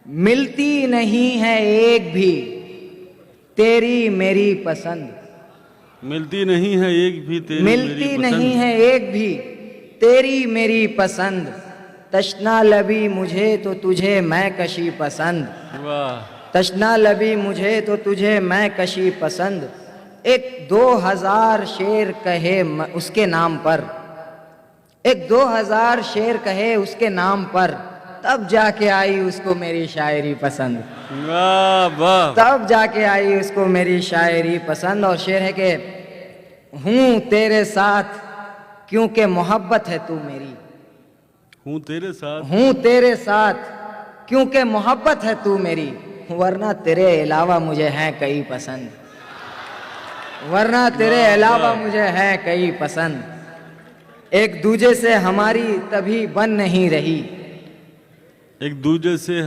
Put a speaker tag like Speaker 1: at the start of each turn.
Speaker 1: मिलती नहीं है एक भी तेरी मेरी पसंद।
Speaker 2: मिलती नहीं है एक भी तेरी मेरी
Speaker 1: मिलती
Speaker 2: पसंद।
Speaker 1: नहीं है एक भी तेरी मेरी पसंद। तशना लबी मुझे तो तुझे मैं कशी पसंद।
Speaker 2: वाह।
Speaker 1: तशना लबी मुझे तो तुझे मैं कशी पसंद। एक 2000 शेर कहे उसके नाम पर, एक 2000 शेर कहे उसके नाम पर, तब जाके आई उसको मेरी शायरी पसंद।
Speaker 2: वाह वाह।
Speaker 1: तब जाके आई उसको मेरी शायरी पसंद। और शेर है कि हूँ तेरे साथ क्योंकि मोहब्बत है तू मेरी।
Speaker 2: हूँ तेरे साथ।
Speaker 1: हूँ तेरे साथ क्योंकि मोहब्बत है तू मेरी, वरना तेरे अलावा मुझे है कई पसंद। वरना तेरे
Speaker 2: वाह,
Speaker 1: अलावा
Speaker 2: वाह।
Speaker 1: मुझे है कई पसंद। एक दूजे से हमारी तभी बन नहीं रही।
Speaker 2: एक दूजे से